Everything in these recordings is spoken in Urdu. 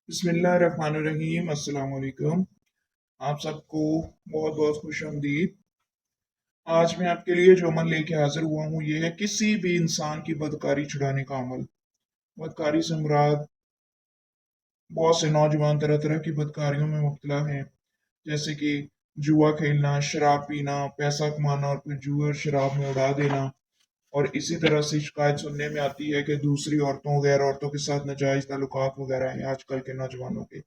بسم اللہ الرحمن الرحیم، السلام علیکم۔ آپ سب کو بہت بہت خوش آمدید۔ آج میں آپ کے لیے جو عمل لے کے حاضر ہوا ہوں یہ ہے کسی بھی انسان کی بدکاری چھڑانے کا عمل۔ بدکاری سے مراد بہت سے نوجوان طرح طرح کی بدکاریوں میں مبتلا ہیں، جیسے کہ جوا کھیلنا، شراب پینا، پیسہ کمانا اور پھر جوا اور شراب میں اڑا دینا۔ اور اسی طرح سے شکایت سننے میں آتی ہے کہ دوسری عورتوں غیر عورتوں کے ساتھ ناجائز تعلقات وغیرہ ہیں آج کل کے نوجوانوں کے۔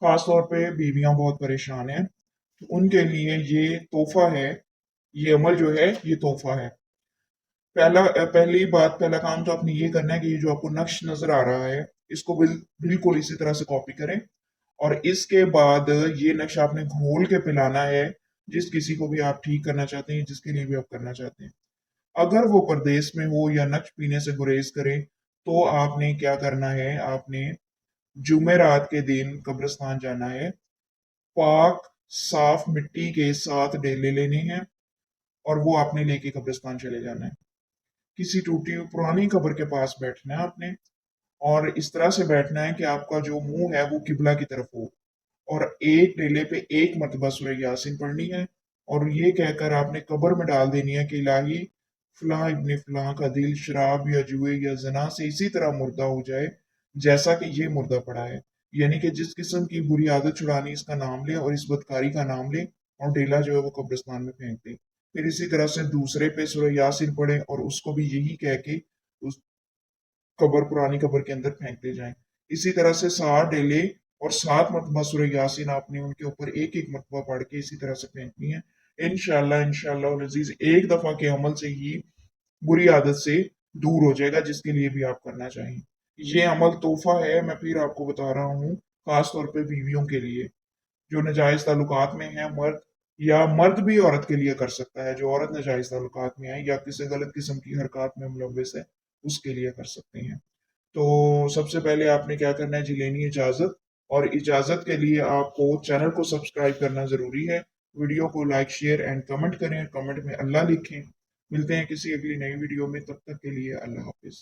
خاص طور پہ بیویاں بہت پریشان ہیں، تو ان کے لیے یہ تحفہ ہے، یہ عمل جو ہے یہ تحفہ ہے۔ پہلا کام تو آپ نے یہ کرنا ہے کہ یہ جو آپ کو نقش نظر آ رہا ہے اس کو بالکل اسی طرح سے کاپی کریں، اور اس کے بعد یہ نقش آپ نے گھول کے پلانا ہے جس کسی کو بھی آپ ٹھیک کرنا چاہتے ہیں، جس کے لیے بھی آپ کرنا چاہتے ہیں۔ اگر وہ پردیس میں ہو یا نقش پینے سے گریز کرے تو آپ نے کیا کرنا ہے، آپ نے جمعرات کے دن قبرستان جانا ہے، پاک صاف مٹی کے ساتھ ڈیلے لینے ہیں اور وہ آپ نے لے کے قبرستان چلے جانا ہے۔ کسی ٹوٹی ہوئی پرانی قبر کے پاس بیٹھنا ہے آپ نے، اور اس طرح سے بیٹھنا ہے کہ آپ کا جو منہ ہے وہ قبلہ کی طرف ہو، اور ایک ڈیلے پہ ایک مرتبہ سورہ یاسین پڑھنی ہے، اور یہ کہہ کر آپ نے قبر میں ڈال دینی ہے کہ الہی فلاں ابن فلاں کا دل شراب یا جوئے یا زنا سے اسی طرح مردہ ہو جائے جیسا کہ یہ مردہ پڑا ہے۔ یعنی کہ جس قسم کی بری عادت چھڑانی اس کا نام لے اور اس بدکاری کا نام لے، اور ڈیلا جو ہے وہ قبرستان میں پھینک دے۔ پھر اسی طرح سے دوسرے پہ سورہ یاسین پڑھیں اور اس کو بھی یہی کہہ کے اس پرانی قبر کے اندر پھینکتے جائیں۔ اسی طرح سے 7 ڈیلے اور 7 مرتبہ سورہ یاسین آپ نے ان کے اوپر ایک ایک مرتبہ پڑھ کے اسی طرح سے پھینکنی ہے۔ انشاءاللہ العزیز ایک دفعہ کے عمل سے ہی بری عادت سے دور ہو جائے گا، جس کے لیے بھی آپ کرنا چاہیں۔ یہ عمل تحفہ ہے، میں پھر آپ کو بتا رہا ہوں، خاص طور پہ بیویوں کے لیے جو ناجائز تعلقات میں ہیں، مرد یا مرد بھی عورت کے لیے کر سکتا ہے، جو عورت ناجائز تعلقات میں ہے یا کسی غلط قسم کی حرکات میں ملوث ہے اس کے لیے کر سکتے ہیں۔ تو سب سے پہلے آپ نے کیا کرنا ہے جی، لینی اجازت، اور اجازت کے لیے آپ کو چینل کو سبسکرائب کرنا ضروری ہے، ویڈیو کو لائک شیئر اینڈ کمنٹ کریں، کمنٹ میں اللہ لکھیں۔ ملتے ہیں کسی اگلی نئی ویڈیو میں، تب تک کے لیے اللہ حافظ۔